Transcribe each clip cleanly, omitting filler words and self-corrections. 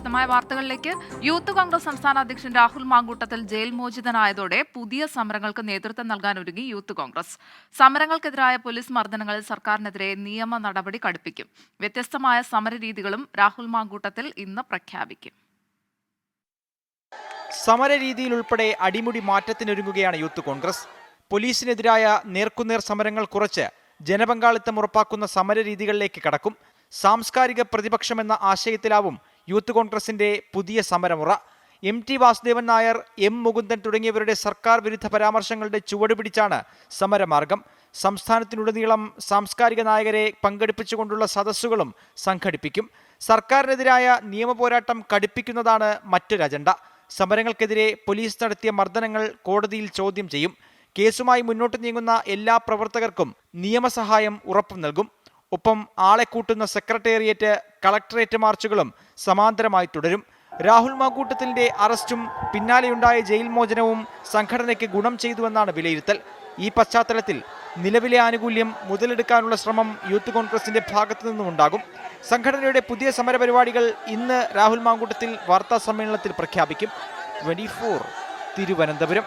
വിശദമായ വാർത്തകളിലേക്ക്. യൂത്ത് കോൺഗ്രസ് സംസ്ഥാന അധ്യക്ഷൻ രാഹുൽ മാങ്കൂട്ടത്തിൽ ജയിൽ മോചിതനായതോടെ പുതിയ സമരങ്ങൾക്ക് നേതൃത്വം നൽകാനൊരുങ്ങി യൂത്ത് കോൺഗ്രസ്. സമരങ്ങൾക്കെതിരായ പോലീസ് മർദ്ദനങ്ങളിൽ സർക്കാരിനെതിരെ നിയമ നടപടി കടുപ്പിക്കും. വ്യത്യസ്തമായ സമരരീതികളും രാഹുൽ മാങ്കൂട്ടത്തിൽ ഇന്ന് പ്രഖ്യാപിക്കും. സമരരീതിയിൽ ഉൾപ്പെടെ അടിമുടി മാറ്റത്തിനൊരുങ്ങുകയാണ് യൂത്ത് കോൺഗ്രസ്. പോലീസിനെതിരായ നേർക്കുനേർ സമരങ്ങൾ കുറച്ച് ജനപങ്കാളിത്തം ഉറപ്പാക്കുന്ന സമരരീതികളിലേക്ക് കടക്കും. സാംസ്കാരിക പ്രതിപക്ഷമെന്ന ആശയത്തിലാവും യൂത്ത് കോൺഗ്രസിന്റെ പുതിയ സമരമുറ. MT വാസുദേവൻ നായർ, M മുകുന്ദൻ തുടങ്ങിയവരുടെ സർക്കാർ വിരുദ്ധ പരാമർശങ്ങളുടെ ചുവടുപിടിച്ചാണ് സമരമാർഗം. സംസ്ഥാനത്തിനുടനീളം സാംസ്കാരിക നായകരെ പങ്കെടുപ്പിച്ചുകൊണ്ടുള്ള സദസ്സുകളും സംഘടിപ്പിക്കും. സർക്കാരിനെതിരായ നിയമപോരാട്ടം കടുപ്പിക്കുന്നതാണ് മറ്റൊരു അജണ്ട. സമരങ്ങൾക്കെതിരെ പോലീസ് നടത്തിയ മർദ്ദനങ്ങൾ കോടതിയിൽ ചോദ്യം ചെയ്യും. കേസുമായി മുന്നോട്ട് നീങ്ങുന്ന എല്ലാ പ്രവർത്തകർക്കും നിയമസഹായം ഉറപ്പു നൽകും. ഒപ്പം ആളെ കൂട്ടുന്ന സെക്രട്ടേറിയറ്റ്, കളക്ടറേറ്റ് മാർച്ചുകളും സമാന്തരമായി തുടരും. രാഹുൽ മാങ്കൂട്ടത്തിന്റെ അറസ്റ്റും പിന്നാലെയുണ്ടായ ജയിൽ മോചനവും സംഘടനയ്ക്ക് ഗുണം ചെയ്തുവെന്നാണ് വിലയിരുത്തൽ. ഈ പശ്ചാത്തലത്തിൽ നിലവിലെ ആനുകൂല്യം മുതലെടുക്കാനുള്ള ശ്രമം യൂത്ത് കോൺഗ്രസിന്റെ ഭാഗത്തു നിന്നുമുണ്ടാകും. സംഘടനയുടെ പുതിയ സമരപരിപാടികൾ ഇന്ന് രാഹുൽ മാങ്കൂട്ടത്തിൽ വാർത്താ സമ്മേളനത്തിൽ പ്രഖ്യാപിക്കും. 24 തിരുവനന്തപുരം.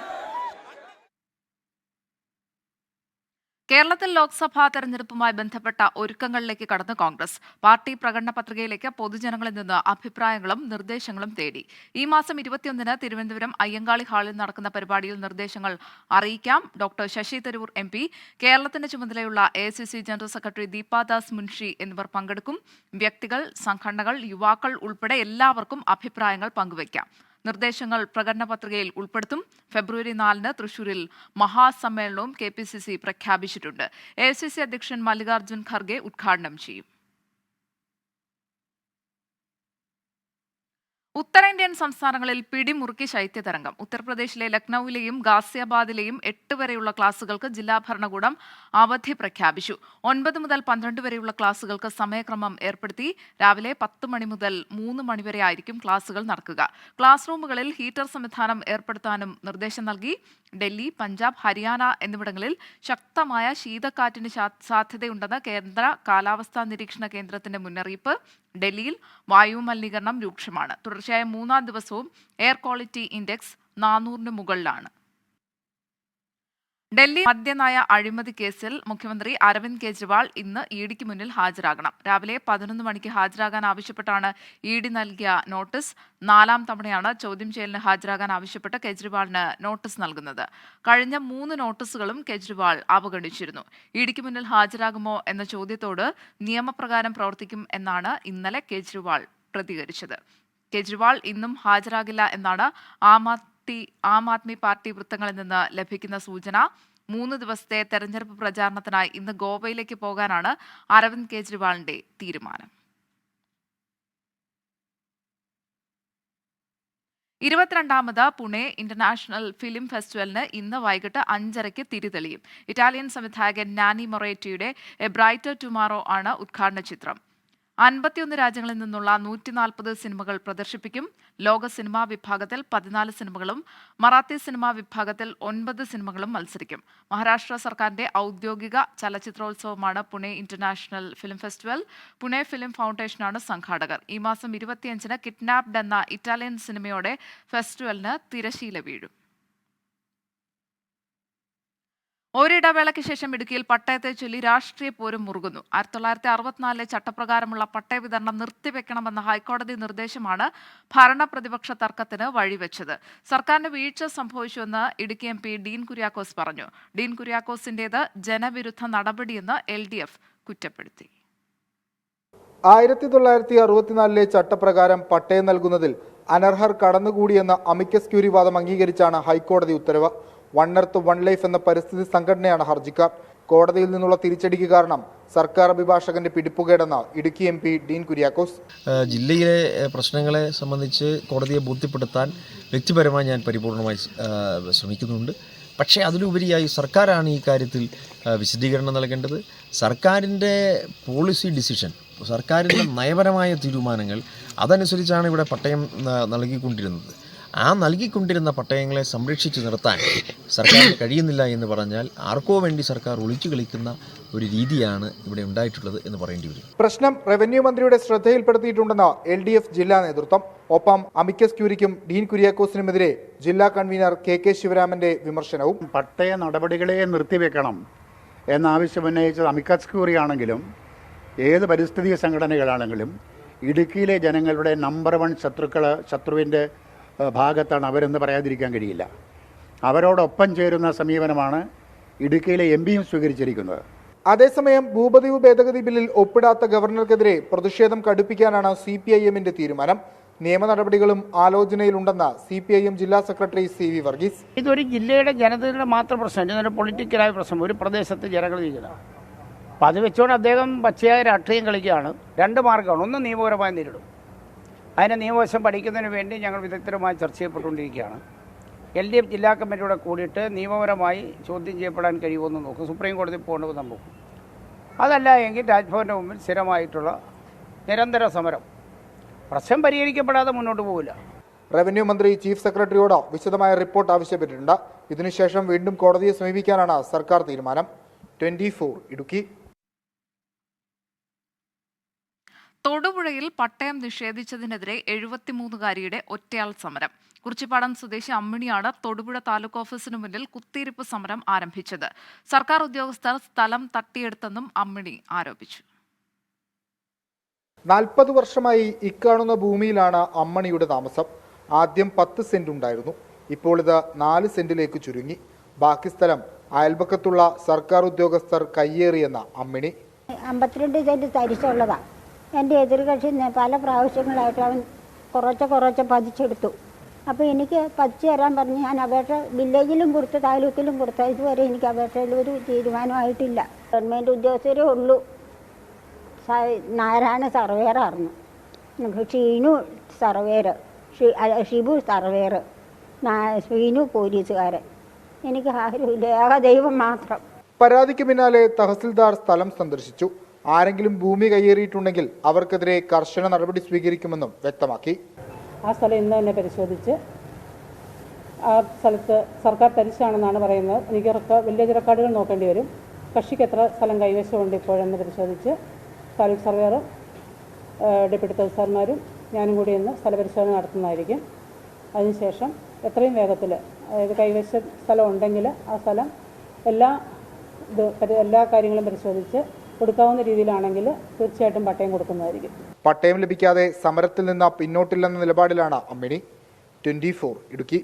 കേരളത്തിൽ ലോക്സഭാ തെരഞ്ഞെടുപ്പുമായി ബന്ധപ്പെട്ട ഒരുക്കങ്ങളിലേക്ക് കടന്ന് കോൺഗ്രസ്. പാർട്ടി പ്രകടന പത്രികയിലേക്ക് പൊതുജനങ്ങളിൽ നിന്ന് അഭിപ്രായങ്ങളും നിർദ്ദേശങ്ങളും തേടി. ഈ മാസം 21-ന് തിരുവനന്തപുരം അയ്യങ്കാളി ഹാളിൽ നടക്കുന്ന പരിപാടിയിൽ നിർദ്ദേശങ്ങൾ അറിയിക്കാം. ഡോക്ടർ ശശി തരൂർ MP, കേരളത്തിന്റെ ചുമതലയുള്ള AICC general secretary Deepa Das Munshi എന്നിവർ പങ്കെടുക്കും. വ്യക്തികൾ, സംഘടനകൾ, യുവാക്കൾ ഉൾപ്പെടെ എല്ലാവർക്കും അഭിപ്രായങ്ങൾ പങ്കുവയ്ക്കാം. നിർദ്ദേശങ്ങൾ പ്രകടന പത്രികയിൽ ഉൾപ്പെടുത്തും. ഫെബ്രുവരി 4-ന് തൃശൂരിൽ മഹാസമ്മേളനവും KPCC പ്രഖ്യാപിച്ചിട്ടുണ്ട്. AICC അധ്യക്ഷൻ മല്ലികാർജ്ജുൻ ഖർഗെ ഉദ്ഘാടനം ചെയ്യും. ഉത്തരേന്ത്യൻ സംസ്ഥാനങ്ങളിൽ പിടിമുറുക്കി ശൈത്യതരംഗം. ഉത്തർപ്രദേശിലെ ലക്നൌവിലെയും ഗാസിയാബാദിലെയും 8 വരെയുള്ള ക്ലാസുകൾക്ക് ജില്ലാ ഭരണകൂടം അവധി പ്രഖ്യാപിച്ചു. 9 മുതൽ 12 വരെയുള്ള ക്ലാസുകൾക്ക് സമയക്രമം ഏർപ്പെടുത്തി. രാവിലെ 10 മണി മുതൽ 3 മണി വരെ ആയിരിക്കും ക്ലാസുകൾ നടക്കുക. ക്ലാസ് റൂമുകളിൽ ഹീറ്റർ സംവിധാനം ഏർപ്പെടുത്താനും നിർദ്ദേശം നൽകി. ഡൽഹി, പഞ്ചാബ്, ഹരിയാന എന്നിവിടങ്ങളിൽ ശക്തമായ ശീതക്കാറ്റിന് സാധ്യതയുണ്ടെന്ന് കേന്ദ്ര കാലാവസ്ഥാ നിരീക്ഷണ കേന്ദ്രത്തിന്റെ മുന്നറിയിപ്പ്. ഡൽഹിയിൽ വായു മലിനീകരണം രൂക്ഷമാണ്. തുടർച്ചയായ 3-ാം ദിവസവും എയർ ക്വാളിറ്റി ഇൻഡെക്സ് 400-ന് മുകളിലാണ്. ഡൽഹി മദ്യനയ അഴിമതി കേസിൽ മുഖ്യമന്ത്രി അരവിന്ദ് കെജ്രിവാൾ ഇന്ന് EDക്ക് മുന്നിൽ ഹാജരാകണം. രാവിലെ 11 മണിക്ക് ഹാജരാകാൻ ആവശ്യപ്പെട്ടാണ് ED നൽകിയ നോട്ടീസ്. 4-ാം തവണയാണ് ചോദ്യം ചെയ്യലിന് ഹാജരാകാൻ ആവശ്യപ്പെട്ട് കെജ്രിവാളിന് നോട്ടീസ് നൽകുന്നത്. കഴിഞ്ഞ 3 നോട്ടീസുകളും കെജ്രിവാൾ അവഗണിച്ചിരുന്നു. EDക്ക് മുന്നിൽ ഹാജരാകുമോ എന്ന ചോദ്യത്തോട് നിയമപ്രകാരം പ്രവർത്തിക്കും എന്നാണ് ഇന്നലെ കെജ്രിവാൾ പ്രതികരിച്ചത്. കെജ്രിവാൾ ഇന്നും ഹാജരാകില്ല എന്നാണ് ആം ആദ്മി പാർട്ടി വൃത്തങ്ങളിൽ നിന്ന് ലഭിക്കുന്ന സൂചന. 3 ദിവസത്തെ തെരഞ്ഞെടുപ്പ് പ്രചാരണത്തിനായി ഇന്ന് ഗോവയിലേക്ക് പോകാനാണ് അരവിന്ദ് കെജ്രിവാളിന്റെ തീരുമാനം. 22ാമത് പുണെ ഇന്റർനാഷണൽ ഫിലിം ഫെസ്റ്റിവലിന് ഇന്ന് വൈകിട്ട് 5:30-ക്ക് തിരിതെളിയും. ഇറ്റാലിയൻ സംവിധായകൻ നാനി മൊറേറ്റിയുടെ എ ബ്രൈറ്റർ ടുമാറോ ആണ് ഉദ്ഘാടന ചിത്രം. 51 രാജ്യങ്ങളിൽ നിന്നുള്ള 140 സിനിമകൾ പ്രദർശിപ്പിക്കും. ലോക സിനിമാ വിഭാഗത്തിൽ 14 സിനിമകളും മറാത്തി സിനിമാ വിഭാഗത്തിൽ 9 സിനിമകളും മത്സരിക്കും. മഹാരാഷ്ട്ര സർക്കാരിന്റെ ഔദ്യോഗിക ചലച്ചിത്രോത്സവമാണ് Pune international film festival. Pune film ഫൗണ്ടേഷനാണ് സംഘാടകർ. ഈ മാസം 25-ന് കിഡ്നാപ്ഡ് എന്ന ഇറ്റാലിയൻ സിനിമയോടെ ഫെസ്റ്റിവലിന് തിരശീല വീഴും. ഒരിടവേളയ്ക്ക് ശേഷം ഇടുക്കിയിൽ പട്ടയത്തെ ചൊല്ലി രാഷ്ട്രീയ പോരും മുറുകുന്നു. 1964-ലെ ചട്ടപ്രകാരമുള്ള പട്ടയ വിതരണം നിർത്തിവെക്കണമെന്ന ഹൈക്കോടതി നിർദ്ദേശമാണ് ഭരണപ്രതിപക്ഷ തർക്കത്തിന് വഴിവെച്ചത്. സർക്കാരിന് വീഴ്ച സംഭവിച്ചുവെന്ന് ഇടുക്കി MP ഡീൻ കുര്യാക്കോസ് പറഞ്ഞു. ഡീൻ കുര്യാക്കോസിന്റേത് ജനവിരുദ്ധ നടപടിയെന്ന് LDF കുറ്റപ്പെടുത്തി. 1964-ലെ ചട്ടപ്രകാരം പട്ടയം നൽകുന്നതിൽ അനർഹർ കടന്നുകൂടിയെന്ന അമിക്കസ് ക്യൂറി വാദം അംഗീകരിച്ചാണ് ഹൈക്കോടതി ഉത്തരവ്. വൺ എർത്ത് വൺ ലൈഫ് എന്ന പരിസ്ഥിതി സംഘടനയാണ് ഹർജിക്കാർ. കോടതിയിൽ നിന്നുള്ള തിരിച്ചടിക്ക് കാരണം സർക്കാർ അഭിഭാഷകന്റെ പിടിപ്പുകേടെന്ന് ഇടുക്കി MP ഡീൻ കുര്യാക്കോസ്. ജില്ലയിലെ പ്രശ്നങ്ങളെ സംബന്ധിച്ച് കോടതിയെ ബോധ്യപ്പെടുത്താൻ വ്യക്തിപരമായി ഞാൻ പരിപൂർണമായി ശ്രമിക്കുന്നുണ്ട്. പക്ഷേ അതിലുപരിയായി സർക്കാരാണ് ഈ കാര്യത്തിൽ വിശദീകരണം നൽകേണ്ടത്. സർക്കാരിൻ്റെ പോളിസി ഡിസിഷൻ, സർക്കാരിൻ്റെ നയപരമായ തീരുമാനങ്ങൾ, അതനുസരിച്ചാണ് ഇവിടെ പട്ടയം നൽകിക്കൊണ്ടിരുന്നത്. ആ നൽകിക്കൊണ്ടിരുന്ന പട്ടയങ്ങളെ സംരക്ഷിച്ചു നിർത്താൻ സർക്കാരിന് കഴിയുന്നില്ല എന്ന് പറഞ്ഞാൽ ആർക്കോ വേണ്ടി സർക്കാർ ഒളിച്ചു കളിക്കുന്ന ഒരു രീതിയാണ് ഇവിടെ ഉണ്ടായിട്ടുള്ളത് എന്ന് പറയേണ്ടി വരും. പ്രശ്നം റവന്യൂ മന്ത്രിയുടെ ശ്രദ്ധയിൽപ്പെടുത്തിയിട്ടുണ്ടെന്ന് LDF ജില്ലാ നേതൃത്വം. ഒപ്പം അമിക്കസ് ക്യൂരിക്കും ഡീൻ കുര്യാക്കോസിനുമെതിരെ ജില്ലാ കൺവീനർ KK ശിവരാമന്റെ വിമർശനവും. പട്ടയ നടപടികളെ നിർത്തിവെക്കണം എന്നാവശ്യമുന്നയിച്ചത് അമിക്കസ് ക്യൂറി ആണെങ്കിലും ഏത് പരിസ്ഥിതി സംഘടനകളാണെങ്കിലും ഇടുക്കിയിലെ ജനങ്ങളുടെ നമ്പർ 1 ശത്രുവിൻ്റെ ഭാഗത്താണ് അവരെന്ന് പറയാതിരിക്കാൻ കഴിയില്ല. അവരോടൊപ്പം ചേരുന്ന സമീപനമാണ് ഇടുക്കിയിലെ MPയും സ്വീകരിച്ചിരിക്കുന്നത്. അതേസമയം ഭൂപതിവ് ഭേദഗതി ബില്ലിൽ ഒപ്പിടാത്ത ഗവർണർക്കെതിരെ പ്രതിഷേധം കടുപ്പിക്കാനാണ് CPIMന്റെ തീരുമാനം. നിയമ നടപടികളും ആലോചനയിലുണ്ടെന്ന് CPIM ജില്ലാ സെക്രട്ടറി CV വർഗീസ്. ഇതൊരു ജില്ലയുടെ ജനതയുടെ മാത്രം പ്രശ്നം, ഇതൊരു പൊളിറ്റിക്കലായ പ്രശ്നം, ഒരു പ്രദേശത്ത് ജനങ്ങൾ ചെയ്യുന്നത്. അപ്പം അത് വെച്ചുകൊണ്ട് അദ്ദേഹം പച്ചയായ രാഷ്ട്രീയം കളിക്കുകയാണ്. 2 മാർഗ്ഗമാണ്. ഒന്ന് നിയമപരമായി നേരിടും. അതിനെ നിയമവശം പഠിക്കുന്നതിന് വേണ്ടി ഞങ്ങൾ വിദഗ്ധരുമായി ചർച്ച ചെയ്യപ്പെട്ടുകൊണ്ടിരിക്കുകയാണ്. LDF ജില്ലാ കമ്മിറ്റിയോടെ കൂടിയിട്ട് നിയമപരമായി ചോദ്യം ചെയ്യപ്പെടാൻ കഴിയുമെന്ന് നോക്കും. സുപ്രീം കോടതി പോകേണ്ടതെന്ന് നോക്കും. അതല്ല എങ്കിൽ രാജ്ഭവൻ്റെ മുമ്പിൽ സ്ഥിരമായിട്ടുള്ള നിരന്തര സമരം. പ്രശ്നം പരിഹരിക്കപ്പെടാതെ മുന്നോട്ട് പോകില്ല. റവന്യൂ മന്ത്രി ചീഫ് സെക്രട്ടറിയോട് വിശദമായ റിപ്പോർട്ട് ആവശ്യപ്പെട്ടിട്ടുണ്ട്. ഇതിനുശേഷം വീണ്ടും കോടതിയെ സമീപിക്കാനാണ് സർക്കാർ തീരുമാനം. 24 ഇടുക്കി. തൊടുപുഴയിൽ പട്ടയം നിഷേധിച്ചതിനെതിരെ 73-കാരിയുടെ ഒറ്റയാൾ സമരം. കുറിച്ചിപ്പാടം സ്വദേശി അമ്മിണിയാണ് തൊടുപുഴ താലൂക്ക് ഓഫീസിനു മുന്നിൽ കുത്തിയിരിപ്പ് സമരം ആരംഭിച്ചത്. സർക്കാർ ഉദ്യോഗസ്ഥർ സ്ഥലം തട്ടിയെടുത്തെന്നും അമ്മിണി ആരോപിച്ചു. 40 വർഷമായി ഇക്കാണുന്ന ഭൂമിയിലാണ് അമ്മണിയുടെ താമസം. ആദ്യം 10 സെന്റ് ഉണ്ടായിരുന്നു. ഇപ്പോൾ ഇത് 4 സെന്റിലേക്ക് ചുരുങ്ങി. ബാക്കി സ്ഥലം അയൽപക്കത്തുള്ള സർക്കാർ ഉദ്യോഗസ്ഥർ കയ്യേറിയെന്ന അമ്മിണി. 52 സെന്റ് തരിച്ചുള്ളതാണ്. എൻ്റെ എതിർകക്ഷി പല പ്രാവശ്യങ്ങളായിട്ട് അവൻ കുറച്ച് പതിച്ചെടുത്തു. അപ്പോൾ എനിക്ക് പതിച്ചു തരാൻ പറഞ്ഞ് ഞാൻ അപേക്ഷ വില്ലേജിലും കൊടുത്തു, താലൂക്കിലും കൊടുത്തു. ഇതുവരെ എനിക്ക് അപേക്ഷയിൽ ഒരു തീരുമാനമായിട്ടില്ല. ഗവൺമെൻറ് ഉദ്യോഗസ്ഥരേ ഉള്ളൂ. നാരായണ സർവേറായിരുന്നു, ഷീനു സർവേർ, ഷിബു സർവേർ, ഷീനു പോലീസുകാരൻ. എനിക്ക് ആരുമില്ല, ഏക ദൈവം മാത്രം. പരാതിക്ക് പിന്നാലെ തഹസിൽദാർ സ്ഥലം സന്ദർശിച്ചു. ആരെങ്കിലും ഭൂമി കയ്യേറിയിട്ടുണ്ടെങ്കിൽ അവർക്കെതിരെ കർശന നടപടി സ്വീകരിക്കുമെന്നും വ്യക്തമാക്കി. ആ സ്ഥലം ഇന്ന് തന്നെ പരിശോധിച്ച് ആ സ്ഥലത്ത് സർക്കാർ തരിശാണെന്നാണ് പറയുന്നത്. എനിക്ക് വില്ലേജ് റെക്കോർഡുകൾ നോക്കേണ്ടി വരും. കക്ഷിക്ക് എത്ര സ്ഥലം കൈവശമുണ്ട് ഇപ്പോഴെന്ന് പരിശോധിച്ച് താലൂക്ക് സർവേറും ഡെപ്യൂട്ടി തഹസിൽദാർമാരും ഞാനും കൂടി ഇന്ന് സ്ഥലപരിശോധന നടത്തുന്നതായിരിക്കും. അതിനുശേഷം എത്രയും വേഗത്തിൽ, അതായത് കൈവശ സ്ഥലം ഉണ്ടെങ്കിൽ ആ സ്ഥലം എല്ലാ കാര്യങ്ങളും പരിശോധിച്ച് കൊടുക്കാവുന്ന രീതിയിലാണെങ്കിൽ തീർച്ചയായിട്ടും പട്ടയം കൊടുക്കുന്നതായിരിക്കും. പട്ടയം ലഭിക്കാതെ സമരത്തിൽ നിന്ന് പിന്നോട്ടില്ലെന്ന നിലപാടിലാണ് അമ്മിണി. 24 ഇടുക്കി.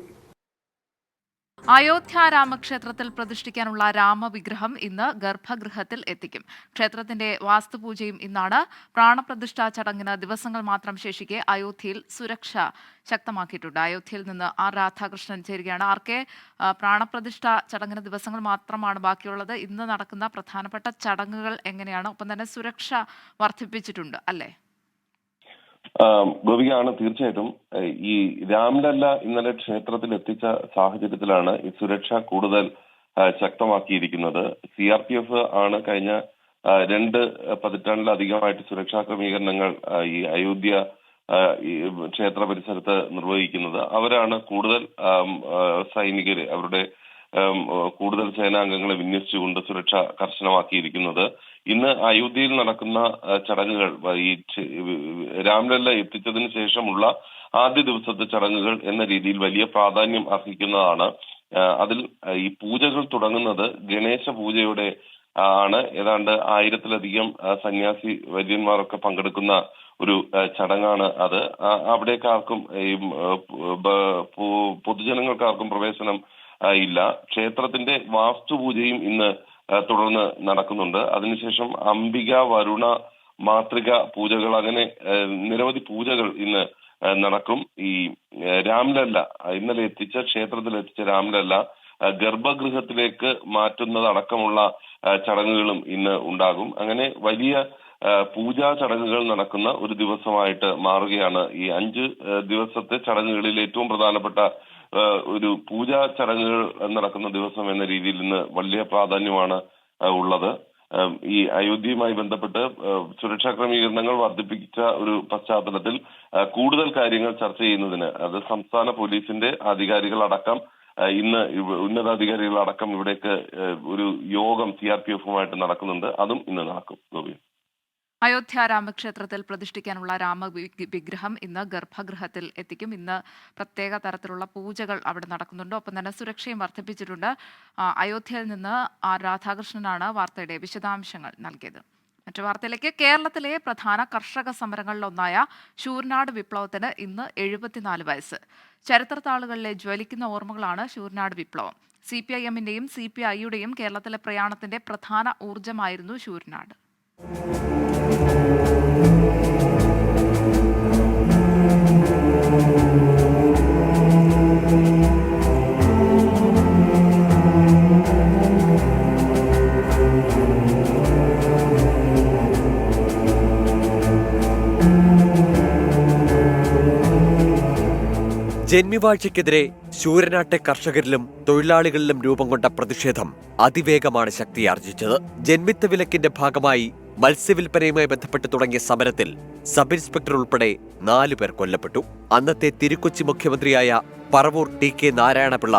അയോധ്യ രാമക്ഷേത്രത്തിൽ പ്രതിഷ്ഠിക്കാനുള്ള രാമവിഗ്രഹം ഇന്ന് ഗർഭഗൃഹത്തിൽ എത്തിക്കും. ക്ഷേത്രത്തിന്റെ വാസ്തുപൂജയും ഇന്നാണ്. പ്രാണപ്രതിഷ്ഠാ ചടങ്ങിന് ദിവസങ്ങൾ മാത്രം ശേഷിക്കെ അയോധ്യയിൽ സുരക്ഷ ശക്തമാക്കിയിട്ടുണ്ട്. അയോധ്യയിൽ നിന്ന് R രാധാകൃഷ്ണൻ ചേരുകയാണ്. RK, പ്രാണപ്രതിഷ്ഠ ചടങ്ങിന് ദിവസങ്ങൾ മാത്രമാണ് ബാക്കിയുള്ളത്. ഇന്ന് നടക്കുന്ന പ്രധാനപ്പെട്ട ചടങ്ങുകൾ എങ്ങനെയാണ്? ഒപ്പം തന്നെ സുരക്ഷ വർദ്ധിപ്പിച്ചിട്ടുണ്ട് അല്ലേ? ഗോപികയാണ്. തീർച്ചയായിട്ടും ഈ രാംലല്ല ഇന്നലെ ക്ഷേത്രത്തിൽ എത്തിച്ച സാഹചര്യത്തിലാണ് ഈ സുരക്ഷ കൂടുതൽ ശക്തമാക്കിയിരിക്കുന്നത്. CRPF ആണ് കഴിഞ്ഞ 2 പതിറ്റാണ്ടിലധികമായിട്ട് സുരക്ഷാ ക്രമീകരണങ്ങൾ ഈ അയോധ്യ ക്ഷേത്ര പരിസരത്ത് നിർവഹിക്കുന്നത്. അവരാണ് കൂടുതൽ സൈനികര്, അവരുടെ കൂടുതൽ സേനാംഗങ്ങളെ വിന്യസിച്ചുകൊണ്ട് സുരക്ഷ കർശനമാക്കിയിരിക്കുന്നത്. ഇന്ന് അയോധ്യയിൽ നടക്കുന്ന ചടങ്ങുകൾ, ഈ രാംലല്ല എത്തിച്ചതിന് ശേഷമുള്ള ആദ്യ ദിവസത്തെ ചടങ്ങുകൾ എന്ന രീതിയിൽ വലിയ പ്രാധാന്യം അർഹിക്കുന്നതാണ്. അതിൽ ഈ പൂജകൾ തുടങ്ങുന്നത് ഗണേശ പൂജയുടെ ആണ്. ഏതാണ്ട് 1000-ലധികം സന്യാസി വര്യന്മാരൊക്കെ പങ്കെടുക്കുന്ന ഒരു ചടങ്ങാണ് അത്. അവിടേക്കാർക്കും പൊതുജനങ്ങൾക്കാർക്കും പ്രവേശനം ഇല്ല. ക്ഷേത്രത്തിന്റെ വാസ്തുപൂജയും ഇന്ന് തുടർന്ന് നടക്കുന്നുണ്ട്. അതിനുശേഷം അംബിക, വരുണ, മാതൃക പൂജകൾ, അങ്ങനെ നിരവധി പൂജകൾ ഇന്ന് നടക്കും. ഈ രാംലല്ല, ഇന്നലെ ക്ഷേത്രത്തിൽ എത്തിച്ച രാംലല്ല ഗർഭഗൃഹത്തിലേക്ക് മാറ്റുന്നതടക്കമുള്ള ചടങ്ങുകളും ഇന്ന് ഉണ്ടാകും. അങ്ങനെ വലിയ പൂജാ ചടങ്ങുകൾ നടക്കുന്ന ഒരു ദിവസമായിട്ട് മാറുകയാണ് ഈ 5 ദിവസത്തെ ചടങ്ങുകളിൽ ഏറ്റവും പ്രധാനപ്പെട്ട ഒരു പൂജാ ചടങ്ങുകൾ നടക്കുന്ന ദിവസം എന്ന രീതിയിൽ ഇന്ന് വലിയ പ്രാധാന്യമാണ് ഉള്ളത്. ഈ അയോധ്യയുമായി ബന്ധപ്പെട്ട് സുരക്ഷാ ക്രമീകരണങ്ങൾ വർദ്ധിപ്പിച്ച ഒരു പശ്ചാത്തലത്തിൽ കൂടുതൽ കാര്യങ്ങൾ ചർച്ച ചെയ്യുന്നതിന് അത് സംസ്ഥാന പോലീസിന്റെ അധികാരികളടക്കം ഇന്ന് ഉന്നതാധികാരികളടക്കം ഇവിടേക്ക് ഒരു യോഗം CRPF-ഉമായിട്ട് നടക്കുന്നുണ്ട്. അതും ഇന്ന് നടക്കും. ഗോപി, അയോധ്യ രാമക്ഷേത്രത്തിൽ പ്രതിഷ്ഠിക്കാനുള്ള വിഗ്രഹം ഇന്ന് ഗർഭഗൃഹത്തിൽ എത്തിക്കും. ഇന്ന് പ്രത്യേക തരത്തിലുള്ള പൂജകൾ അവിടെ നടക്കുന്നുണ്ട്. ഒപ്പം തന്നെ സുരക്ഷയും വർദ്ധിപ്പിച്ചിട്ടുണ്ട്. അയോധ്യയിൽ നിന്ന് രാധാകൃഷ്ണനാണ് വാർത്തയുടെ വിശദാംശങ്ങൾ നൽകിയത്. മറ്റു വാർത്തയിലേക്ക്. കേരളത്തിലെ പ്രധാന കർഷക സമരങ്ങളിലൊന്നായ ശൂരനാട് വിപ്ലവത്തിന് ഇന്ന് 74 വയസ്സ്. ചരിത്രത്താളുകളിലെ ജ്വലിക്കുന്ന ഓർമ്മകളാണ് ശൂരനാട് വിപ്ലവം. CPIM-ന്റെയും CPI-യുടെയും കേരളത്തിലെ പ്രയാണത്തിന്റെ പ്രധാന ഊർജ്ജമായിരുന്നു ശൂരനാട്. ജന്മിവാഴ്ചയ്ക്കെതിരെ ശൂരനാട്ടെ കർഷകരിലും തൊഴിലാളികളിലും രൂപം കൊണ്ട പ്രതിഷേധം അതിവേഗമാണ് ശക്തിയാർജിച്ചത്. ജന്മിത്വ വിലക്കിന്റെ ഭാഗമായി മത്സ്യവില്പനയുമായി ബന്ധപ്പെട്ട് തുടങ്ങിയ സമരത്തിൽ സബ് ഇൻസ്പെക്ടർ ഉൾപ്പെടെ 4 പേർ കൊല്ലപ്പെട്ടു. അന്നത്തെ തിരുക്കൊച്ചി മുഖ്യമന്ത്രിയായ പറവൂർ TK നാരായണപിള്ള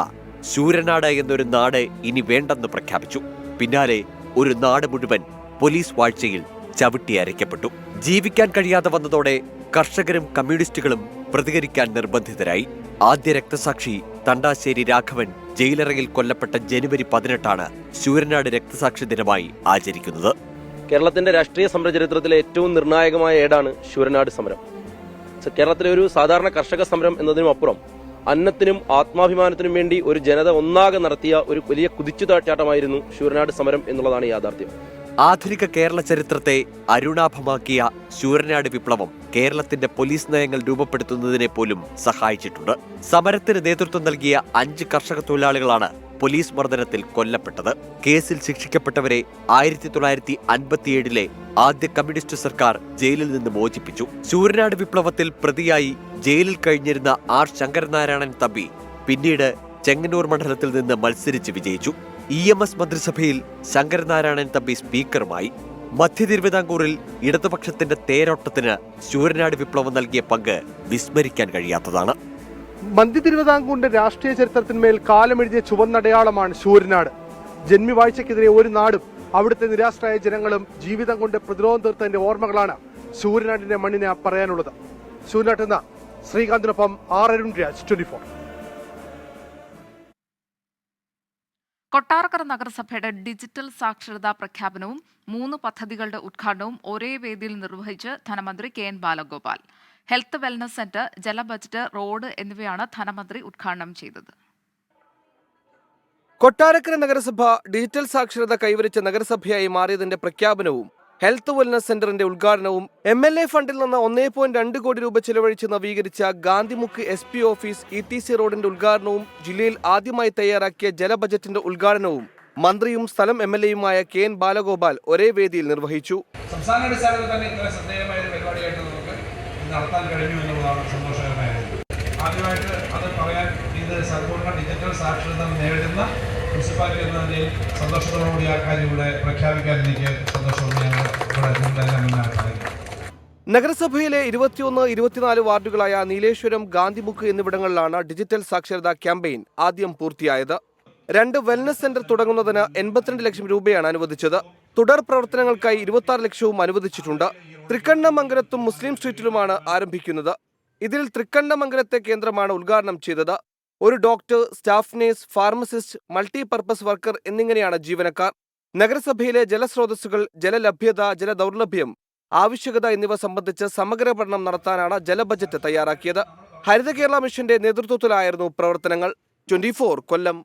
ശൂരനാട് എന്നൊരു നാട് ഇനി വേണ്ടെന്ന് പ്രഖ്യാപിച്ചു. പിന്നാലെ ഒരു നാട് മുഴുവൻ പോലീസ് വാഴ്ചയിൽ ചവിട്ടിയരയ്ക്കപ്പെട്ടു. ജീവിക്കാൻ കഴിയാതെ വന്നതോടെ കർഷകരും കമ്മ്യൂണിസ്റ്റുകളും പ്രതികരിക്കാൻ നിർബന്ധിതരായി. ആദ്യ രക്തസാക്ഷി തണ്ടാശ്ശേരി രാഘവൻ ജയിലറയിൽ കൊല്ലപ്പെട്ട ജനുവരി 18 ശൂരനാട് രക്തസാക്ഷി ദിനമായി ആചരിക്കുന്നത്. കേരളത്തിന്റെ രാഷ്ട്രീയ സമര ചരിത്രത്തിലെ ഏറ്റവും നിർണായകമായ ഏടാണ് ശൂരനാട് സമരം. കേരളത്തിലെ ഒരു സാധാരണ കർഷക സമരം എന്നതിനും അപ്പുറം അന്നത്തിനും ആത്മാഭിമാനത്തിനും വേണ്ടി ഒരു ജനത ഒന്നാകെ നടത്തിയ ഒരു വലിയ കുതിച്ചുചാട്ടമായിരുന്നു ശൂരനാട് സമരം എന്നുള്ളതാണ് യാഥാർത്ഥ്യം. ആധുനിക കേരള ചരിത്രത്തെ അരുണാഭമാക്കിയ ശൂരനാട് വിപ്ലവം കേരളത്തിന്റെ പോലീസ് നയങ്ങൾ രൂപപ്പെടുത്തുന്നതിനെ പോലും സഹായിച്ചിട്ടുണ്ട്. സമരത്തിന് നേതൃത്വം നൽകിയ 5 കർഷക തൊഴിലാളികളാണ് പോലീസ് മർദ്ദനത്തിൽ കൊല്ലപ്പെട്ടത്. കേസിൽ ശിക്ഷിക്കപ്പെട്ടവരെ 1957 ആദ്യ കമ്മ്യൂണിസ്റ്റ് സർക്കാർ ജയിലിൽ നിന്ന് മോചിപ്പിച്ചു. ശൂരനാട് വിപ്ലവത്തിൽ പ്രതിയായി ജയിലിൽ കഴിഞ്ഞിരുന്ന R ശങ്കരനാരായണൻ തമ്പി പിന്നീട് ചെങ്ങന്നൂർ മണ്ഡലത്തിൽ നിന്ന് മത്സരിച്ച് വിജയിച്ചു. EMS മന്ത്രിസഭയിൽ ശങ്കരനാരായണൻ തമ്പി സ്പീക്കറുമായി. മധ്യ തിരുവിതാംകൂറിൽ ഇടതുപക്ഷത്തിന്റെ തേരോട്ടത്തിന് ശൂരനാട് വിപ്ലവം നൽകിയ പങ്ക് വിസ്മരിക്കാൻ കഴിയാത്തതാണ്. മധ്യ തിരുവിതാംകൂറിന്റെ രാഷ്ട്രീയ ചരിത്രത്തിന്മേൽ കാലമെഴുതിയ ചുവന്നടയാളമാണ് ശൂരനാട്. ജന്മിവാഴ്ചയ്ക്കെതിരെ ഒരു നാടും അവിടുത്തെ നിരാശ്രയ ജനങ്ങളും ജീവിതം കൊണ്ട് പ്രതിരോധം തീർത്തതിന്റെ ഓർമ്മകളാണ് ശൂരനാടിന്റെ മണ്ണിന് പറയാനുള്ളത്. ശൂരനാട്ടിൽ നിന്ന് ശ്രീകാന്തിനൊപ്പം R അരുൺ രാജ്, 24. കൊട്ടാരക്കര നഗരസഭയുടെ ഡിജിറ്റൽ സാക്ഷരതാ പ്രഖ്യാപനവും 3 പദ്ധതികളുടെ ഉദ്ഘാടനവും ഒരേ വേദിയിൽ നിർവഹിച്ച് ധനമന്ത്രി KN Balagopal. Health wellness centre, ജല ബജറ്റ്, റോഡ് എന്നിവയാണ് ധനമന്ത്രി ഉദ്ഘാടനം ചെയ്തത്. കൊട്ടാരക്കര നഗരസഭ ഡിജിറ്റൽ സാക്ഷരത കൈവരിച്ച നഗരസഭയായി മാറിയതിന്റെ പ്രഖ്യാപനവും ഹെൽത്ത് വെൽനസ് സെന്ററിന്റെ ഉദ്ഘാടനവും MLA ഫണ്ടിൽ നിന്ന് 1.2 കോടി രൂപ ചെലവഴിച്ച് നവീകരിച്ച ഗാന്ധിമുക്ക് SP ഓഫീസ് ETC റോഡിന്റെ ഉദ്ഘാടനവും ജില്ലയിൽ ആദ്യമായി തയ്യാറാക്കിയ ജല ബജറ്റിന്റെ ഉദ്ഘാടനവും മന്ത്രിയും സ്ഥലം MLA-യുമായ KN ബാലഗോപാൽ ഒരേ വേദിയിൽ നിർവഹിച്ചു. സംസ്ഥാനാടിസ്ഥാനത്തിൽ തന്നെ ഇത്ര ശ്രദ്ധേയമായ ഒരു പരിപാടിയായിട്ട് നമുക്ക് നടത്താൻ കഴിഞ്ഞു എന്നുള്ളതാണ് സന്തോഷകരമായത്. ആദ്യമായിട്ട് അത് പറയാൻ ഇത് സമ്പൂർണ്ണ ഡിജിറ്റൽ സാക്ഷരത നേടുന്ന മുനിസിപ്പാലിറ്റി എന്ന നിലയിൽ സന്തോഷത്തോടുകൂടി ആ കാര്യം ഇവിടെ പ്രഖ്യാപിക്കാൻ എനിക്ക് സന്തോഷമുണ്ട്. നഗരസഭയിലെ 21, 24 വാർഡുകളായ നീലേശ്വരം, ഗാന്ധിമുക്ക് എന്നിവിടങ്ങളിലാണ് ഡിജിറ്റൽ സാക്ഷരതാ ക്യാമ്പയിൻ ആദ്യം പൂർത്തിയായത്. 2 വെൽനസ് സെന്റർ തുടങ്ങുന്നതിന് 82 ലക്ഷം രൂപയാണ് അനുവദിച്ചത്. തുടർ പ്രവർത്തനങ്ങൾക്കായി 26 ലക്ഷവും അനുവദിച്ചിട്ടുണ്ട്. തൃക്കണ്ണമംഗലത്തും മുസ്ലിം സ്ട്രീറ്റിലുമാണ് ആരംഭിക്കുന്നത്. ഇതിൽ തൃക്കണ്ണമംഗലത്തെ കേന്ദ്രമാണ് ഉദ്ഘാടനം ചെയ്തത്. ഒരു doctor, staff nurse, pharmacist, multipurpose worker എന്നിങ്ങനെയാണ് ജീവനക്കാർ. നഗരസഭയിലെ ജലസ്രോതസ്സുകൾ, ജലലഭ്യത, ജലദൗർലഭ്യം, ആവശ്യകത എന്നിവ സംബന്ധിച്ച് സമഗ്ര പഠനം നടത്താനാണ് ജല ബജറ്റ് തയ്യാറാക്കിയത്. ഹരിത കേരള മിഷന്റെ നേതൃത്വത്തിലായിരുന്നു പ്രവർത്തനങ്ങൾ. 24 കൊല്ലം.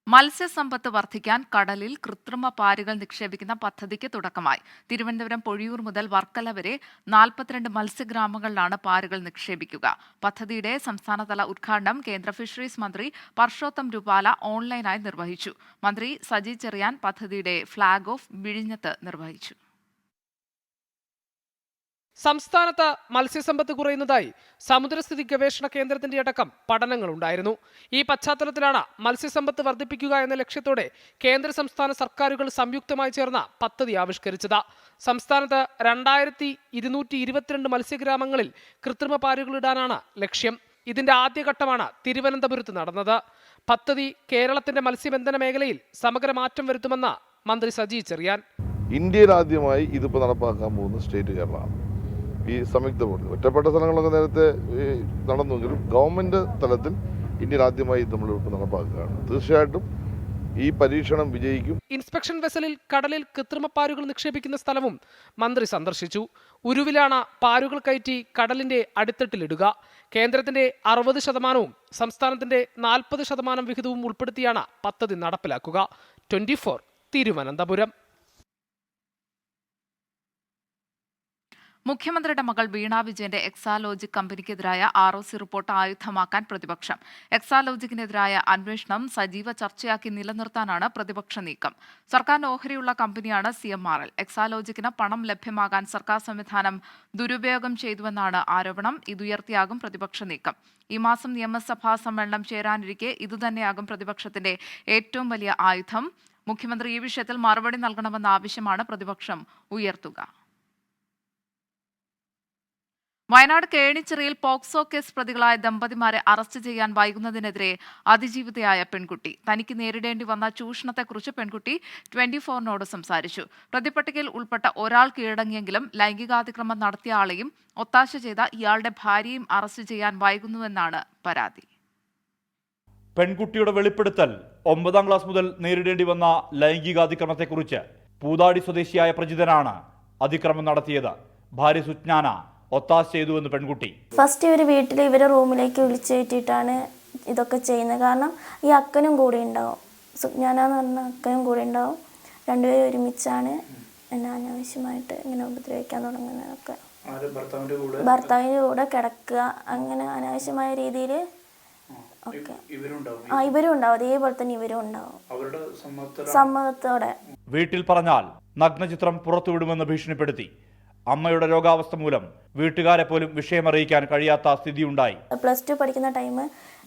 മത്സ്യസമ്പത്ത് വർദ്ധിക്കാൻ കടലിൽ കൃത്രിമ പാരുകൾ നിക്ഷേപിക്കുന്ന പദ്ധതിക്ക് തുടക്കമായി. തിരുവനന്തപുരം പൊഴിയൂർ മുതൽ വർക്കല വരെ 42 മത്സ്യഗ്രാമങ്ങളിലാണ് പാരുകൾ നിക്ഷേപിക്കുക. പദ്ധതിയുടെ സംസ്ഥാനതല ഉദ്ഘാടനം കേന്ദ്ര ഫിഷറീസ് മന്ത്രി പർഷോത്തം രൂപാല ഓൺലൈനായി നിർവഹിച്ചു. മന്ത്രി സജി ചെറിയാൻ പദ്ധതിയുടെ ഫ്ളാഗ് ഓഫ് വിഴിഞ്ഞത്ത് നിർവഹിച്ചു. സംസ്ഥാനത്ത് മത്സ്യസമ്പത്ത് കുറയുന്നതായി സമുദ്രസ്ഥിതി ഗവേഷണ കേന്ദ്രത്തിന്റെ അടക്കം പഠനങ്ങളുണ്ടായിരുന്നു. ഈ പശ്ചാത്തലത്തിലാണ് മത്സ്യസമ്പത്ത് വർദ്ധിപ്പിക്കുക എന്ന ലക്ഷ്യത്തോടെ കേന്ദ്ര സംസ്ഥാന സർക്കാരുകൾ സംയുക്തമായി ചേർന്ന പദ്ധതി ആവിഷ്കരിച്ചത്. സംസ്ഥാനത്ത് 2222 മത്സ്യഗ്രാമങ്ങളിൽ കൃത്രിമ പാരുകളിടാനാണ് ലക്ഷ്യം. ഇതിന്റെ ആദ്യഘട്ടമാണ് തിരുവനന്തപുരത്ത് നടന്നത്. പദ്ധതി കേരളത്തിന്റെ മത്സ്യബന്ധന മേഖലയിൽ സമഗ്ര മാറ്റം വരുത്തുമെന്ന് മന്ത്രി സജി ചെറിയാൻ. ഇന്ത്യയിൽ ആദ്യമായി ഇതിപ്പോൾ നടപ്പാക്കാൻ പോകുന്ന സ്റ്റേറ്റ് കേരളമാണ്. ഈ സംയുക്ത ബോർഡ് ഒറ്റപ്പെട്ട സ്ഥലങ്ങളൊക്കെ നേരത്തെ നടന്നുവെങ്കിലും ഗവൺമെന്റ് തലത്തിൽ ഇന്ത്യയിൽ ആദ്യമായി നമ്മളിപ്പോൾ നടപ്പാക്കുകയാണ്. തീർച്ചയായിട്ടും ഈ പരീക്ഷണം വിജയിക്കും. ഇൻസ്പെക്ഷൻ വെസലിൽ കടലിൽ കൃത്രിമ പാരുകൾ നിക്ഷേപിക്കുന്ന സ്ഥലവും മന്ത്രി സന്ദർശിച്ചു. ഉരുവിലാണ് പാരുകൾ കയറ്റി കടലിന്റെ അടിത്തട്ടിലിടുക. കേന്ദ്രത്തിന്റെ 60% സംസ്ഥാനത്തിന്റെ 40% വിഹിതവും ഉൾപ്പെടുത്തിയാണ് പദ്ധതി നടപ്പിലാക്കുക. 24 തിരുവനന്തപുരം. മുഖ്യമന്ത്രിയുടെ മകൾ വീണ വിജയന്റെ എക്സാലോജിക് കമ്പനിക്കെതിരായ ROC റിപ്പോർട്ട് ആയുധമാക്കാൻ പ്രതിപക്ഷം. എക്സാലോജിക്കിനെതിരായ അന്വേഷണം സജീവ ചർച്ചയാക്കി നിലനിർത്താനാണ് പ്രതിപക്ഷ നീക്കം. സർക്കാരിന് ഓഹരിയുള്ള കമ്പനിയാണ് CMRL. എക്സാലോജിക്കിന് പണം ലഭ്യമാകാൻ സർക്കാർ സംവിധാനം ദുരുപയോഗം ചെയ്തുവെന്നാണ് ആരോപണം. ഇതുയർത്തിയാകും പ്രതിപക്ഷ നീക്കം. ഈ മാസം നിയമസഭാ സമ്മേളനം ചേരാനിരിക്കെ ഇതുതന്നെയാകും പ്രതിപക്ഷത്തിന്റെ ഏറ്റവും വലിയ ആയുധം. മുഖ്യമന്ത്രി ഈ വിഷയത്തിൽ മറുപടി നൽകണമെന്ന ആവശ്യമാണ് പ്രതിപക്ഷം ഉയർത്തുക. വയനാട് കേണിച്ചിറയിൽ പോക്സോ കേസ് പ്രതികളായ ദമ്പതിമാരെ അറസ്റ്റ് ചെയ്യാൻ വൈകുന്നതിനെതിരെ അതിജീവിതയായ പെൺകുട്ടി. തനിക്ക് നേരിടേണ്ടി വന്ന ചൂഷണത്തെക്കുറിച്ച് പെൺകുട്ടി 24നോട് സംസാരിച്ചു. പ്രതിപട്ടികയിൽ ഉൾപ്പെട്ട ഒരാൾ കീഴടങ്ങിയെങ്കിലും ലൈംഗികാതിക്രമം നടത്തിയ ആളെയും ഒത്താശ ചെയ്ത ഇയാളുടെ ഭാര്യയും അറസ്റ്റ് ചെയ്യാൻ വൈകുന്നുവെന്നാണ് പരാതി. പെൺകുട്ടിയുടെ വെളിപ്പെടുത്തൽ 9ാം ക്ലാസ് മുതൽ നേരിടേണ്ടി വന്ന ലൈംഗികാതിക്രമത്തെക്കുറിച്ച് പൂതാടി സ്വദേശിയായ പ്രജിതനാണ് അതിക്രമം നടത്തിയത്. ഭാര്യ സുജ്ഞാന ഒത്താശ ചെയ്തുവെന്ന് പെൺകുട്ടി. ഫസ്റ്റ് ഇവർ വീട്ടിൽ ഇവരെ റൂമിലേക്ക് വിളിച്ചു കയറ്റിയിട്ടാണ് ഇതൊക്കെ ചെയ്യുന്നത്. കാരണം ഈ അക്കനും കൂടെ ഉണ്ടാവും, സുജ്ഞാന എന്ന് പറഞ്ഞ അക്കനും കൂടെ ഉണ്ടാവും. രണ്ടുപേരും ഒരുമിച്ചാണ് എന്നെ അനാവശ്യമായിട്ട് ഇങ്ങനെ ഉപദ്രവിക്കാൻ തുടങ്ങുന്നതൊക്കെ. ഭർത്താവിൻ്റെ കൂടെ കിടക്കുക, അങ്ങനെ അനാവശ്യമായ രീതിയിൽ ഒക്കെ ഇവരും ഉണ്ടാവും. അതേപോലെ തന്നെ ഇവരും ഉണ്ടാവും സമ്മതത്തോടെ. വീട്ടിൽ പറഞ്ഞാൽ നഗ്നചിത്രം പുറത്തുവിടുമെന്ന് ഭീഷണിപ്പെടുത്തി. അമ്മയുടെ രോഗാവസ്ഥ മൂലം വീട്ടുകാരെ പോലും വിഷയമറിയിക്കാൻ കഴിയാത്ത സ്ഥിതിയുണ്ടായി. +2 പഠിക്കുന്ന ടൈം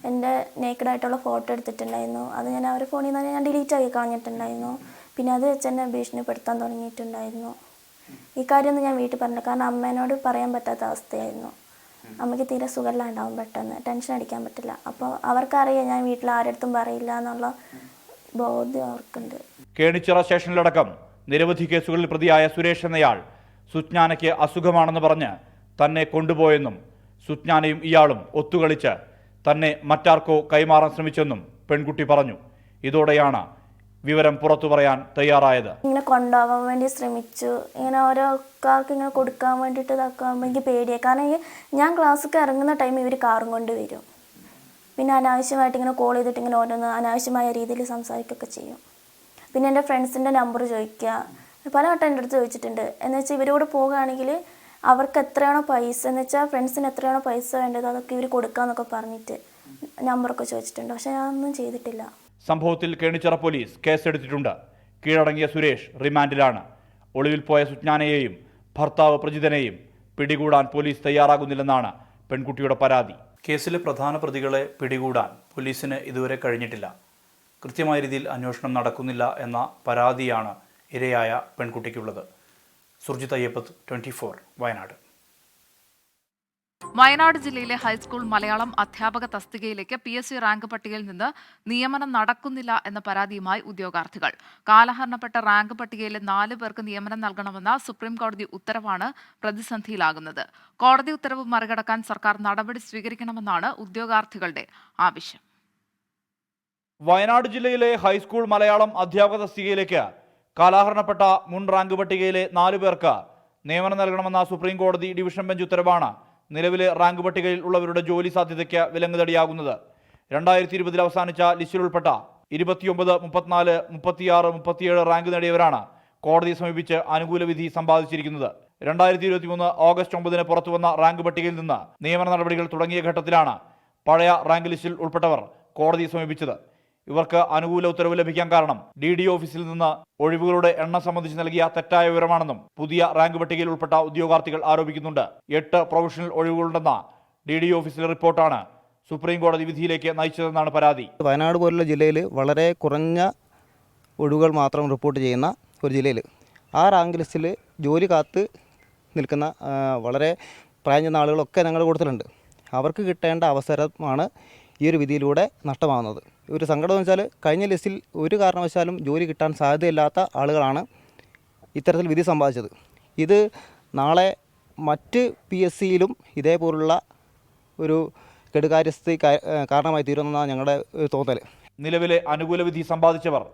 എൻ്റെ നേക്കഡായിട്ടുള്ള ഫോട്ടോ എടുത്തിട്ടുണ്ടായിരുന്നു. അത് ഞാൻ അവരുടെ ഫോണിൽ നിന്ന് ഞാൻ ഡിലീറ്റ് ആക്കി കളഞ്ഞിട്ടുണ്ടായിരുന്നു. പിന്നെ അത് വെച്ച് എന്നെ ഭീഷണിപ്പെടുത്താൻ തുടങ്ങിയിട്ടുണ്ടായിരുന്നു. ഈ കാര്യമൊന്നും ഞാൻ വീട്ടിൽ പറഞ്ഞില്ല. കാരണം അമ്മേനോട് പറയാൻ പറ്റാത്ത അവസ്ഥയായിരുന്നു. അമ്മയ്ക്ക് തീരെ സുഖമില്ലാണ്ടാവും, പെട്ടെന്ന് ടെൻഷൻ അടിക്കാൻ പറ്റില്ല. അപ്പോൾ അവർക്കറിയാം ഞാൻ വീട്ടിൽ ആരടുത്തും പറയില്ല എന്നുള്ള ബോധ്യം അവർക്കുണ്ട്. കേണിച്ചിറ സ്റ്റേഷനിലടക്കം നിരവധി കേസുകളിൽ പ്രതിയായ സുരേഷ് എന്നയാൾ സുജ്ഞാനയ്ക്ക് അസുഖമാണെന്ന് പറഞ്ഞ് തന്നെ കൊണ്ടുപോയെന്നും സുജ്ഞാനയും ഇയാളും ഒത്തുകളിച്ച് തന്നെ മറ്റാർക്കോ കൈമാറാൻ ശ്രമിച്ചെന്നും പെൺകുട്ടി പറഞ്ഞു. ഇതോടെയാണ് വിവരം പുറത്തു പറയാൻ തയ്യാറായത്. ഇങ്ങനെ കൊണ്ടുപോകാൻ വേണ്ടി ശ്രമിച്ചു. ഇങ്ങനെ ഓരോ ആൾക്കാർക്ക് ഇങ്ങനെ കൊടുക്കാൻ വേണ്ടിയിട്ട് ഇതാക്കുമ്പോൾ എനിക്ക് പേടിയായി. കാരണം ഞാൻ ക്ലാസ്സിൽ ഇറങ്ങുന്ന ടൈം ഇവർ കാറും കൊണ്ട് വരും. പിന്നെ അനാവശ്യമായിട്ട് ഇങ്ങനെ കോൾ ചെയ്തിട്ട് ഇങ്ങനെ ഓരോന്ന് അനാവശ്യമായ രീതിയിൽ സംസാരിക്കുകയൊക്കെ ചെയ്യും. പിന്നെ എൻ്റെ ഫ്രണ്ട്സിൻ്റെ നമ്പർ ചോദിക്കുക, പല വട്ടം എൻ്റെ അടുത്ത് ചോദിച്ചിട്ടുണ്ട്. എന്ന് വെച്ചാൽ ഇവരോട് പോകുകയാണെങ്കിൽ അവർക്ക് എത്രയാണോ പൈസ എന്ന് വെച്ചാൽ ഫ്രണ്ട്സിന് എത്രയാണോ പൈസ വേണ്ടത് അതൊക്കെ ഇവർ കൊടുക്കാമെന്നൊക്കെ പറഞ്ഞിട്ട് നമ്പറൊക്കെ ചോദിച്ചിട്ടുണ്ട്. പക്ഷെ ഞാനൊന്നും ചെയ്തിട്ടില്ല. സംഭവത്തിൽ കേണിച്ചിറ പോലീസ് കേസെടുത്തിട്ടുണ്ട്. കീഴടങ്ങിയ സുരേഷ് റിമാൻഡിലാണ്. ഒളിവിൽ പോയ സുജ്ഞാനയെയും ഭർത്താവ് പ്രജിതനെയും പിടികൂടാൻ പോലീസ് തയ്യാറാകുന്നില്ലെന്നാണ് പെൺകുട്ടിയുടെ പരാതി. കേസിലെ പ്രധാന പ്രതികളെ പിടികൂടാൻ പോലീസിന് ഇതുവരെ കഴിഞ്ഞിട്ടില്ല. കൃത്യമായ രീതിയിൽ അന്വേഷണം നടക്കുന്നില്ല എന്ന പരാതിയാണ് ഇരയായ പെൺകുട്ടിക്കുള്ളത്. സുർജിത് അയ്യപ്പത്ത്, 24 വയനാട്. വയനാട് ജില്ലയിലെ ഹൈസ്കൂൾ മലയാളം അധ്യാപക തസ്തികയിലേക്ക് PSC റാങ്ക് പട്ടികയിൽ നിന്ന് നിയമനം നടക്കുന്നില്ല എന്ന പരാതിയുമായി ഉദ്യോഗാർത്ഥികൾ. കാലഹരണപ്പെട്ട റാങ്ക് പട്ടികയിലെ 4 പേർക്ക് നിയമനം നൽകണമെന്ന സുപ്രീം കോടതി ഉത്തരവാണ് പ്രതിസന്ധിയിലാകുന്നത്. കോടതി ഉത്തരവ് മറികടക്കാൻ സർക്കാർ നടപടി സ്വീകരിക്കണമെന്നാണ് ഉദ്യോഗാർത്ഥികളുടെ ആവശ്യം. വയനാട് ജില്ലയിലെ ഹൈസ്കൂൾ മലയാളം അധ്യാപക തസ്തികയിലേക്ക് കാലഹരണപ്പെട്ട മുൻ റാങ്ക് പട്ടികയിലെ 4 പേർക്ക് നിയമനം നൽകണമെന്ന സുപ്രീം കോടതി ഡിവിഷൻ ബെഞ്ച് ഉത്തരവാണ് നിലവിലെ റാങ്ക് പട്ടികയിൽ ഉള്ളവരുടെ ജോലി സാധ്യതയ്ക്ക് വിലങ്ങുതടിയാകുന്നത്. 2020 അവസാനിച്ച ലിസ്റ്റിൽ ഉൾപ്പെട്ട 29, 34, 36, 37 റാങ്ക് നേടിയവരാണ് കോടതിയെ സമീപിച്ച് അനുകൂല വിധി സമ്പാദിച്ചിരിക്കുന്നത്. 2023 ഓഗസ്റ്റ് 9 പുറത്തുവന്ന റാങ്ക് പട്ടികയിൽ നിന്ന് നിയമന നടപടികൾ തുടങ്ങിയ ഘട്ടത്തിലാണ് പഴയ റാങ്ക് ലിസ്റ്റിൽ ഉൾപ്പെട്ടവർ കോടതിയെ സമീപിച്ചത്. ഇവർക്ക് അനുകൂല ഉത്തരവ് ലഭിക്കാൻ കാരണം DDO ഓഫീസിൽ നിന്ന് ഒഴിവുകളുടെ എണ്ണം സംബന്ധിച്ച് നൽകിയ തെറ്റായ വിവരമാണെന്നും പുതിയ റാങ്ക് പട്ടികയിൽ ഉൾപ്പെട്ട ഉദ്യോഗാർത്ഥികൾ ആരോപിക്കുന്നുണ്ട്. 8 പ്രൊഫഷണൽ ഒഴിവുകളുണ്ടെന്ന DDO ഓഫീസിലെ റിപ്പോർട്ടാണ് സുപ്രീം കോടതി വിധിയിലേക്ക് നയിച്ചതെന്നാണ് പരാതി. വയനാട് പോലുള്ള ജില്ലയിൽ വളരെ കുറഞ്ഞ ഒഴിവുകൾ മാത്രം റിപ്പോർട്ട് ചെയ്യുന്ന ഒരു ജില്ലയിൽ ആ റാങ്ക് ലിസ്റ്റിൽ ജോലി കാത്ത് നിൽക്കുന്ന വളരെ പ്രായം ചെന്ന ആളുകളൊക്കെ ഞങ്ങളുടെ കൂട്ടത്തിലുണ്ട്. അവർക്ക് കിട്ടേണ്ട അവസരമാണ് ഈ ഒരു വിധിയിലൂടെ നഷ്ടമാകുന്നത്. ഒരു സങ്കടം എന്ന് വെച്ചാൽ കഴിഞ്ഞ ലിസ്റ്റിൽ ഒരു കാരണവശാലും ജോലി കിട്ടാൻ സാധ്യതയില്ലാത്ത ആളുകളാണ് ഇത്തരത്തിൽ വിധി സമ്പാദിച്ചത്. ഇത് നാളെ മറ്റ് PSCയിലും ഇതേപോലുള്ള ഒരു കെടുകാര്യസ്ഥ കാരണമായി തീരുമെന്നാണ് ഞങ്ങളുടെ തോന്നൽ. നിലവിലെ അനുകൂല വിധി സമ്പാദിച്ചവർ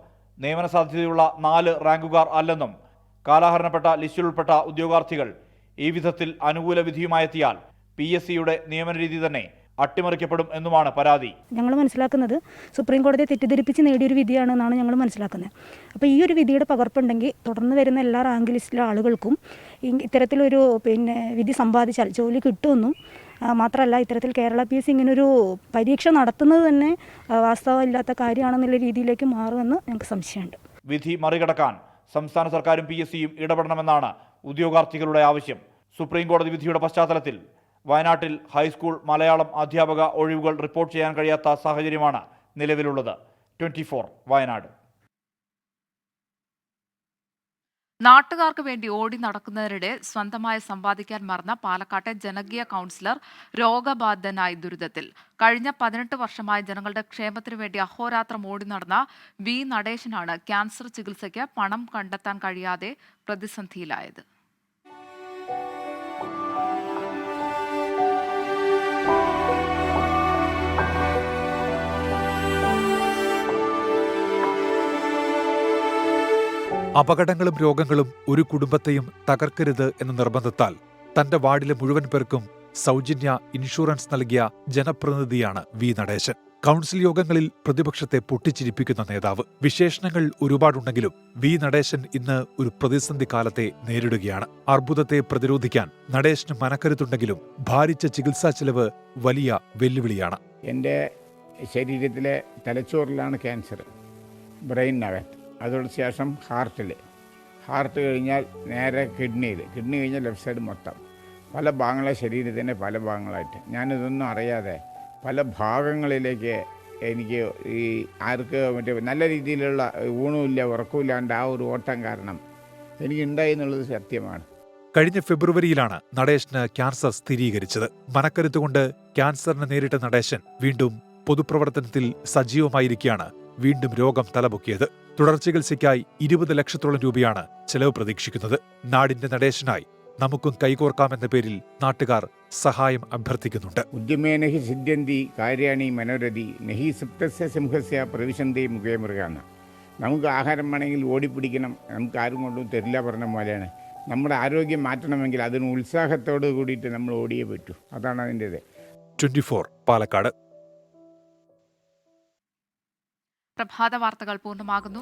നിയമന സാധ്യതയുള്ള 4 റാങ്കുകാർ അല്ലെന്നും കാലഹരണപ്പെട്ട ലിസ്റ്റിൽ ഉൾപ്പെട്ട ഉദ്യോഗാർത്ഥികൾ ഈ വിധത്തിൽ അനുകൂല വിധിയുമായെത്തിയാൽ PSCയുടെ നിയമന രീതി തന്നെ അട്ടിമറിക്കപ്പെടും എന്നുമാണ് പരാതി. ഞങ്ങൾ മനസ്സിലാക്കുന്നത് സുപ്രീം കോടതിയെ തെറ്റിദ്ധരിപ്പിച്ച് നേടിയൊരു വിധിയാണെന്നാണ് ഞങ്ങൾ മനസ്സിലാക്കുന്നത്. അപ്പോൾ ഈ ഒരു വിധിയുടെ പകർപ്പുണ്ടെങ്കിൽ തുടർന്ന് വരുന്ന എല്ലാ റാങ്ക് ലിസ്റ്റിലെ ആളുകൾക്കും ഇത്തരത്തിലൊരു വിധി സമ്പാദിച്ചാൽ ജോലി കിട്ടുമെന്നും മാത്രമല്ല ഇത്തരത്തിൽ കേരള PSC ഇങ്ങനൊരു പരീക്ഷ നടത്തുന്നത് തന്നെ വാസ്തവമില്ലാത്ത കാര്യമാണെന്നുള്ള രീതിയിലേക്ക് മാറുമെന്ന് ഞങ്ങൾക്ക് സംശയമുണ്ട്. വിധി മറികടക്കാൻ സംസ്ഥാന സർക്കാരും PSCയും ഇടപെടണമെന്നാണ് ഉദ്യോഗാർത്ഥികളുടെ ആവശ്യം. സുപ്രീം കോടതി വിധിയുടെ പശ്ചാത്തലത്തിൽ വയനാട്ടിൽ ഹൈസ്കൂൾ മലയാളം അധ്യാപക ഒഴിവുകൾ റിപ്പോർട്ട് ചെയ്യാൻ കഴിയാത്ത സാഹചര്യമാണ് നിലവിലുള്ളത്. 24 വയനാട്. നാട്ടുകാർക്ക് വേണ്ടി ഓടി നടക്കുന്നതിനിടെ സ്വന്തമായി സമ്പാദിക്കാൻ മറന്ന പാലക്കാട്ടെ ജനകീയ കൗൺസിലർ രോഗബാധിതനായി ദുരിതത്തിൽ. കഴിഞ്ഞ 18 വർഷമായി ജനങ്ങളുടെ ക്ഷേമത്തിനു വേണ്ടി അഹോരാത്രം ഓടി നടന്ന V നടേശനാണ് ക്യാൻസർ ചികിത്സയ്ക്ക് പണം കണ്ടെത്താൻ കഴിയാതെ പ്രതിസന്ധിയിലായത്. അപകടങ്ങളും രോഗങ്ങളും ഒരു കുടുംബത്തെയും തകർക്കരുത് എന്ന നിർബന്ധത്താൽ തന്റെ വാർഡിലെ മുഴുവൻ പേർക്കും സൗജന്യ ഇൻഷുറൻസ് നൽകിയ ജനപ്രതിനിധിയാണ് V നടേശൻ. കൗൺസിൽ യോഗങ്ങളിൽ പ്രതിപക്ഷത്തെ പൊട്ടിച്ചിരിപ്പിക്കുന്ന നേതാവ്. വിശേഷണങ്ങൾ ഒരുപാടുണ്ടെങ്കിലും V നടേശൻ ഇന്ന് ഒരു പ്രതിസന്ധി കാലത്തെ നേരിടുകയാണ്. അർബുദത്തെ പ്രതിരോധിക്കാൻ നടേശന് മനക്കരുത്തുണ്ടെങ്കിലും ഭാരിച്ച ചികിത്സാ ചെലവ് വലിയ വെല്ലുവിളിയാണ്. എൻ്റെ ശരീരത്തിലെ തലച്ചോറിലാണ് ക്യാൻസർ, ബ്രെയിനകത്ത്. അതോട് ശേഷം ഹാർട്ട് കഴിഞ്ഞാൽ നേരെ കിഡ്നി കഴിഞ്ഞാൽ ലെഫ്റ്റ് സൈഡ് മൊത്തം പല ഭാഗങ്ങളെ ശരീരത്തിൻ്റെ പല ഭാഗങ്ങളായിട്ട് ഞാനിതൊന്നും അറിയാതെ പല ഭാഗങ്ങളിലേക്ക് എനിക്ക് ഈ ആർക്ക് നല്ല രീതിയിലുള്ള ഊണുമില്ല ഉറക്കമില്ലാണ്ട് ആ ഒരു ഓട്ടം കാരണം എനിക്കുണ്ടായി എന്നുള്ളത് സത്യമാണ്. കഴിഞ്ഞ ഫെബ്രുവരിയിലാണ് നടേശന് ക്യാൻസർ സ്ഥിരീകരിച്ചത്. മനക്കരുത്തുകൊണ്ട് ക്യാൻസറിനെ നേരിട്ട നടേശൻ വീണ്ടും പൊതുപ്രവർത്തനത്തിൽ സജീവമായിരിക്കെയാണ് വീണ്ടും രോഗം തലപൊക്കിയത്. തുടർ ചികിത്സയ്ക്കായി 20 ലക്ഷത്തോളം രൂപയാണ് ചെലവ് പ്രതീക്ഷിക്കുന്നത്. നാടിന്റെ നടേശനായി നമുക്കും കൈകോർക്കാമെന്ന പേരിൽ നാട്ടുകാർ സഹായം അഭ്യർത്ഥിക്കുന്നുണ്ട്. ഉദ്യമേ നഹി സിദ്ധ്യന്തി കാര്യാണി മനോരഥി നഹി സുപ്തസ്യ സിംഹസ്യ പ്രവിശന്തി മുഖേ മൃഗാന്ന. നമുക്ക് ആഹാരം വേണമെങ്കിൽ ഓടിപ്പിടിക്കണം, നമുക്ക് ആരും കൊണ്ടും തരില്ല പറഞ്ഞ പോലെയാണ്. നമ്മുടെ ആരോഗ്യം മാറ്റണമെങ്കിൽ അതിന് ഉത്സാഹത്തോട് കൂടിയിട്ട് നമ്മൾ ഓടിയേ പറ്റൂ. അതാണ് അതിൻ്റെത്. 24 പാലക്കാട്. പ്രഭാത വാർത്തകൾ പൂർണ്ണമാകുന്നു.